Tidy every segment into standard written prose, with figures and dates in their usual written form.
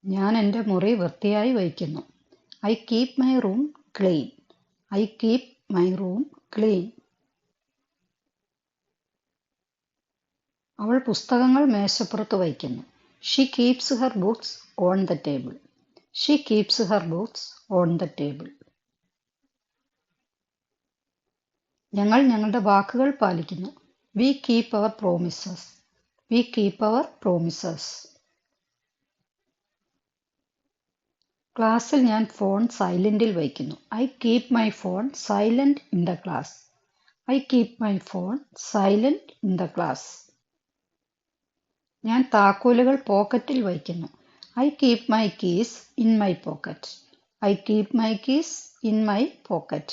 ഞാൻ എൻ്റെ മുറി വൃത്തിയായി വയ്ക്കുന്നു. I keep my room clean. I keep my room clean. അവൾ പുസ്തകങ്ങൾ മേശപ്പുറത്ത് വയ്ക്കുന്നു. She keeps her books on the table. She keeps her books on the table. ഞങ്ങൾ ഞങ്ങളുടെ വാക്കുകൾ പാലിക്കുന്നു. We keep our promises. We keep our promises. ക്ലാസ്സിൽ ഞാൻ ഫോൺ സൈലന്റിൽ വയ്ക്കുന്നു. I keep my phone silent in the class. I keep my phone silent in the class. ഞാൻ താക്കോലുകൾ പോക്കറ്റിൽ വയ്ക്കുന്നു. I keep my keys in my pocket. I keep my keys in my pocket.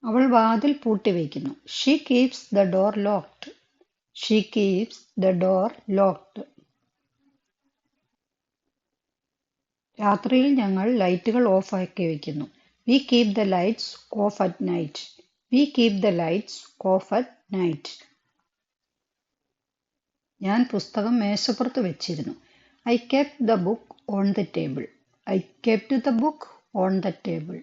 അവൾ വാതിൽ പൂട്ടി വയ്ക്കുന്നു. She keeps the door locked. She keeps the door locked. രാത്രിയിൽ ഞങ്ങൾ ലൈറ്റുകൾ ഓഫ് ആക്കി വയ്ക്കുന്നു. We keep the lights off at night. We keep the lights off at night. ഞാൻ പുസ്തകം മേശപ്പുറത്ത് വെച്ചിരുന്നു. I kept the book on the table. I kept the book on the table.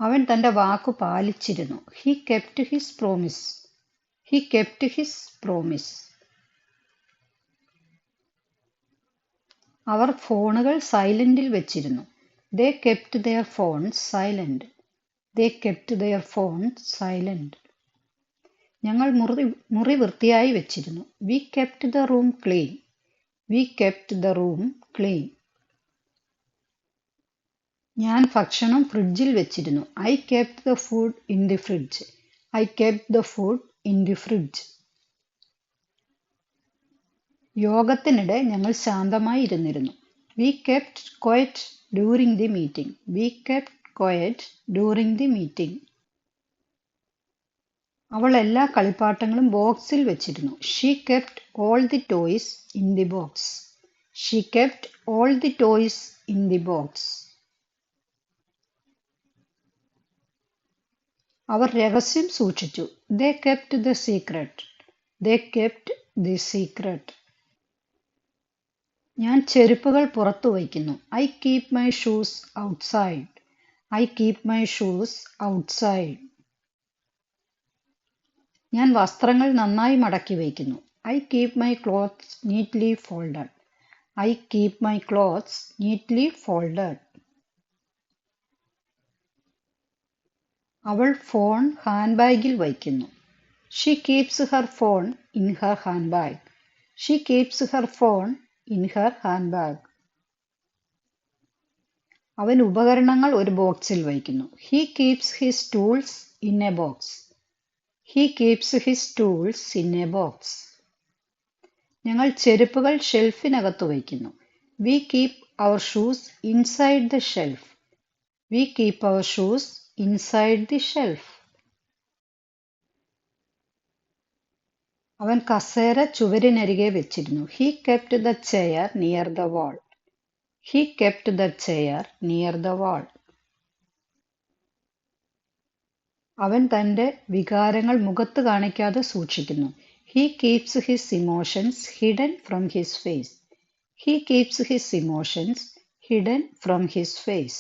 അവൻ തന്റെ വാക്കു പാലിച്ചിരുന്നു. He kept his promise. He kept his promise. അവർ ഫോണുകൾ സൈലന്റിൽ വെച്ചിരുന്നു. They kept their phones silent. They kept their phones silent. ഞങ്ങൾ മുറി വൃത്തിയായി വെച്ചിരുന്നു. We kept the room clean. We kept the room clean. ഞാൻ ഭക്ഷണം ഫ്രിഡ്ജിൽ വെച്ചിരുന്നു. I kept the food in the fridge. I kept the food in the fridge. യോഗത്തിനിടെ ഞങ്ങൾ ശാന്തമായി ഇരുന്നിരുന്നു. We kept quiet during the meeting. We kept quiet during the meeting. അവൾ എല്ലാ കളിപ്പാട്ടങ്ങളും ബോക്സിൽ വെച്ചിരുന്നു. She kept all the toys in the box. She kept all the toys in the box. അവർ രഹസ്യം സൂക്ഷിച്ചു. They kept the secret. They kept the secret. ഞാൻ ചെരുപ്പുകൾ പുറത്തു വയ്ക്കുന്നു. I keep my shoes outside. I keep my shoes outside. ഞാൻ വസ്ത്രങ്ങൾ നന്നായി മടക്കി വയ്ക്കുന്നു. I keep my clothes neatly folded. I keep my clothes neatly folded. അവൾ ഫോൺ ഹാൻഡ് ബാഗിൽ വയ്ക്കുന്നു. She keeps her phone in her handbag. She keeps her phone in her handbag. അവൻ ഉപകരണങ്ങൾ ഒരു ബോക്സിൽ വയ്ക്കുന്നു. He keeps his tools in a box. He keeps his tools in a box. ഞങ്ങൾ ചെരുപ്പുകൾ ഷെൽഫിനകത്ത് വയ്ക്കുന്നു. We keep our shoes inside the shelf. We keep our shoes inside the shelf. അവൻ കസേര ചുവരിനരികെ വെച്ചിരുന്നു. He kept the chair near the wall. He kept the chair near the wall. അവൻ തന്റെ വികാരങ്ങൾ മുഖത്ത് കാണിക്കാതെ സൂക്ഷിക്കുന്നു. He keeps his emotions hidden from his face. He keeps his emotions hidden from his face.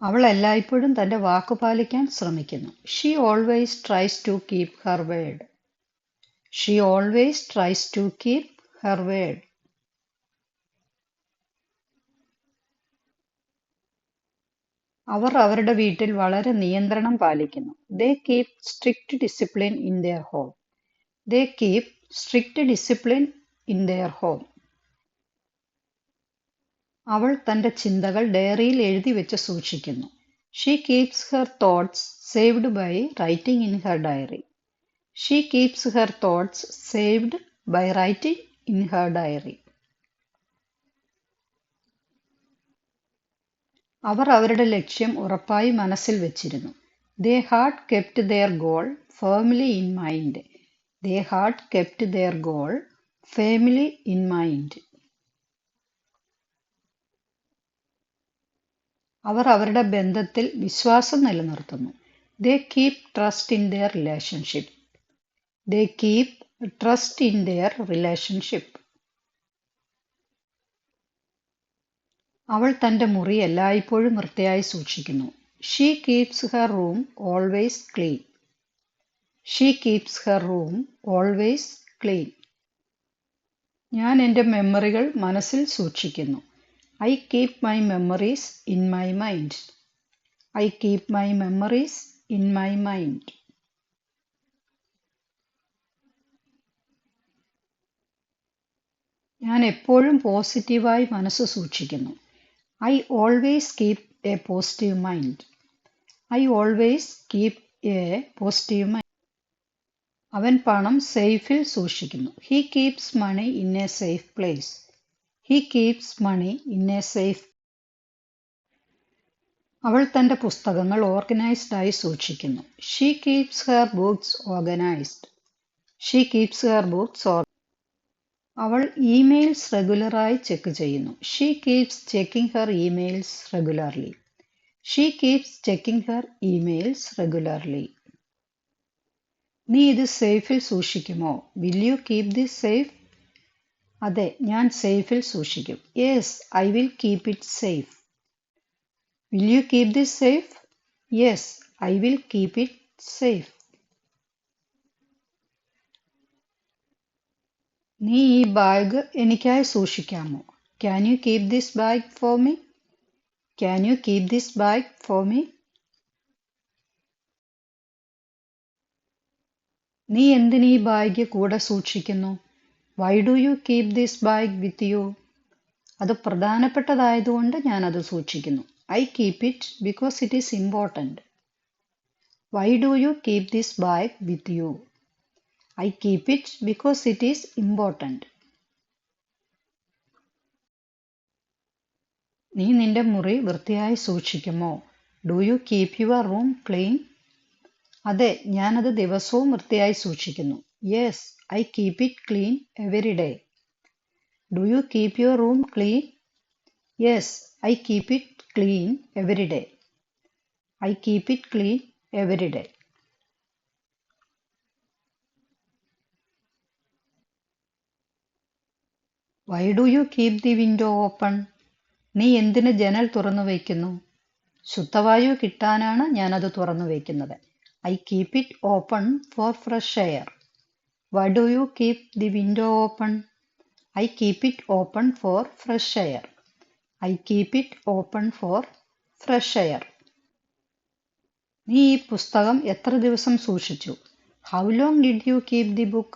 അവൾ എല്ലായ്പ്പോഴും തന്റെ വാക്കു പാലിക്കാൻ ശ്രമിക്കുന്നു. She always tries to keep her word. She always tries to keep her word. അവർ അവരുടെ വീട്ടിൽ വളരെ നിയന്ത്രണം പാലിക്കുന്നു. They keep strict discipline in their home. They keep strict discipline in their home. അവൾ തന്റെ ചിന്തകൾ ഡയറിയിൽ എഴുതി വെച്ച് സൂക്ഷിക്കുന്നു. She keeps her thoughts saved by writing in her diary. She keeps her thoughts saved by writing in her diary. അവർ അവരുടെ ലക്ഷ്യം ഉറപ്പായി മനസ്സിൽ വെച്ചിരുന്നു. They had kept their goal firmly in mind. They had kept their goal firmly in mind. അവർ അവരുടെ ബന്ധത്തിൽ വിശ്വാസം നിലനിർത്തുന്നു. They keep trust in their relationship. They keep trust in their relationship. അവൾ തന്റെ മുറി എല്ലായ്പ്പോഴും വൃത്തിയായി സൂക്ഷിക്കുന്നു. She keeps her room always clean. She keeps her room always clean. ഞാൻ എന്റെ മെമ്മറികൾ മനസ്സിൽ സൂക്ഷിക്കുന്നു. I keep my memories in my mind. I keep my memories in my mind. ഞാൻ എപ്പോഴും പോസിറ്റീവായി മനസ്സ് സൂക്ഷിക്കുന്നു. I always keep a positive mind. I always keep a positive mind. അവൻ പണം സേഫിൽ സൂക്ഷിക്കുന്നു. He keeps money in a safe place. He keeps money in a safe. അവൾ തന്റെ പുസ്തകങ്ങൾ ഓർഗനൈസ്ഡ് ആയി സൂക്ഷിക്കുന്നു. She keeps her books organized. She keeps her books organized. അവൾ emails റെഗുലറായി check ചെയ്യുന്നു. She keeps checking her emails regularly. She keeps checking her emails regularly. നീ ഇത് സേഫിൽ സൂക്ഷിക്കുമോ? Will you keep this safe? അതെ, ഞാൻ സേഫിൽ സൂക്ഷിക്കും. Yes, I will keep it safe. Will you keep this safe? Yes, I will keep it safe. നീ ഈ bag എനിക്കായി സൂക്ഷിക്കാമോ? Can you keep this bag for me? Can you keep this bag for me? നീ എന്തിന് ഈ bag കൂടെ സൂക്ഷിക്കുന്നു? Why do you keep this bag with you? അത് പ്രധാനപ്പെട്ടതായതുകൊണ്ട് ഞാൻ അത് സൂക്ഷിക്കുന്നു. I keep it because it is important. Why do you keep this bag with you? I keep it because it is important. നീ നിന്റെ മുറി വൃത്തിയായി സൂക്ഷിക്കുമോ? Do you keep your room clean? അതെ, ഞാനത് ദിവസവും വൃത്തിയായി സൂക്ഷിക്കുന്നു. Yes, I keep it clean every day. Do you keep your room clean? Yes, I keep it clean every day. I keep it clean every day. Why do you keep the window open? നീ എന്തിന് ജനൽ തുറന്നു വയ്ക്കുന്നു? ശുദ്ധവായു കിട്ടാനാണ് ഞാനത് തുറന്നു വയ്ക്കുന്നത്. I keep it open for fresh air. Why do you keep the window open? I keep it open for fresh air. I keep it open for fresh air. നീ ഈ പുസ്തകം എത്ര ദിവസം സൂക്ഷിച്ചു? How long did you keep the book?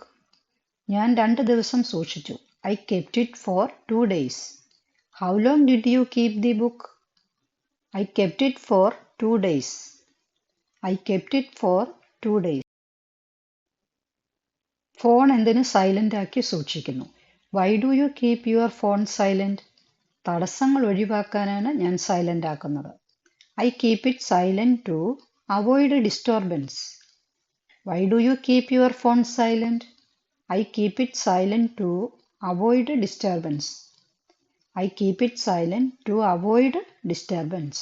ഞാൻ 2 ദിവസം സൂക്ഷിച്ചു. I kept it for 2 days. How long did you keep the book? I kept it for 2 days. I kept it for 2 days. Phone എന്തിന് സൈലന്റ് ആക്കി സൂക്ഷിക്കുന്നു? Why do you keep your phone silent? തടസ്സങ്ങൾ ഒഴിവാക്കാനാണ് ഞാൻ silent ആക്കുന്നത്. I keep it silent to avoid disturbance. Why do you keep your phone silent? I keep it silent to avoid disturbance. I keep it silent to avoid disturbance.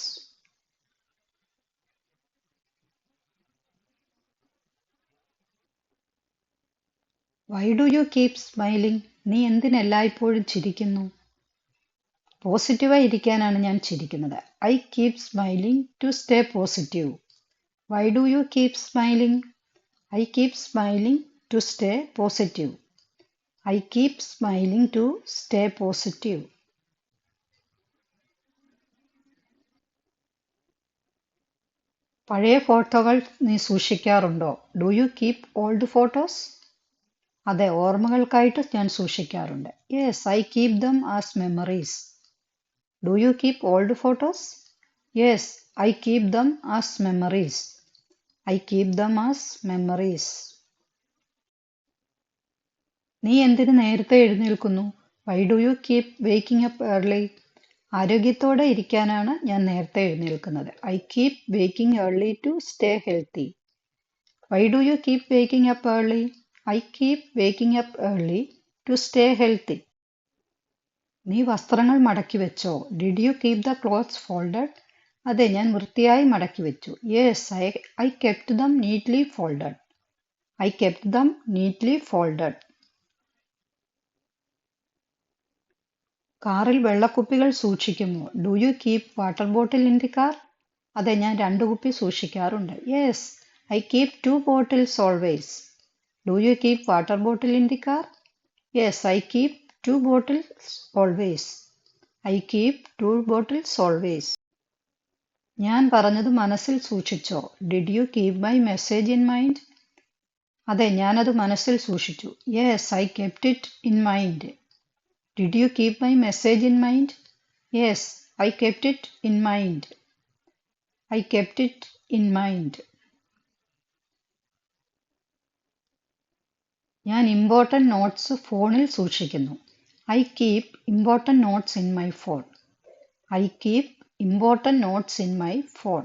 Why do you keep smiling? നീ എന്തിന് എല്ലായ്പ്പോഴും ചിരിക്കുന്നു? പോസിറ്റീവായി ഇരിക്കാനാണ് ഞാൻ ചിരിക്കുന്നത്. I keep smiling to stay positive. Why do you keep smiling? I keep smiling to stay positive. I keep smiling to stay positive. പഴയ ഫോട്ടോകൾ നീ സൂക്ഷിക്കാറുണ്ടോ? Do you keep old photos? അതെ, ഓർമ്മകൾക്കായിട്ട് ഞാൻ സൂക്ഷിക്കാറുണ്ട്. Yes, I keep them as memories. Do you keep old photos? Yes, I keep them as memories. I keep them as memories. നീ എന്തിന് നേരത്തെ എഴുന്നേൽക്കുന്നു? Why do you keep waking up early? ആരോഗ്യത്തോടെ ഇരിക്കാനാണ് ഞാൻ നേരത്തെ എഴുന്നേൽക്കുന്നത്. I keep waking early to stay healthy. Why do you keep waking up early? I keep waking up early to stay healthy. നീ വസ്ത്രങ്ങൾ മടക്കി വെച്ചോ? Did you keep the clothes folded? അതെ, ഞാൻ വൃത്തിയായി മടക്കി വെച്ചു. Yes, I kept them neatly folded. I kept them neatly folded. കാറിൽ വെള്ളക്കുപ്പികൾ സൂക്ഷിക്കുമോ? Do you keep water bottle in the car? അതെ, ഞാൻ 2 കുപ്പി സൂക്ഷിക്കാറുണ്ട്. Yes, I keep 2 bottles always. Do you keep water bottle in the car? Yes, I keep 2 bottles always. I keep 2 bottles always. ഞാൻ പറഞ്ഞത് മനസ്സിൽ സൂക്ഷിച്ചോ? Did you keep my message in mind? അതെ, ഞാനത് മനസ്സിൽ സൂക്ഷിച്ചു. Yes, I kept it in mind. Did you keep my message in mind? Yes, I kept it in mind. I kept it in mind. ഞാൻ important notes ഫോണിൽ സൂക്ഷിക്കുന്നു. I keep important notes in my phone. I keep important notes in my phone.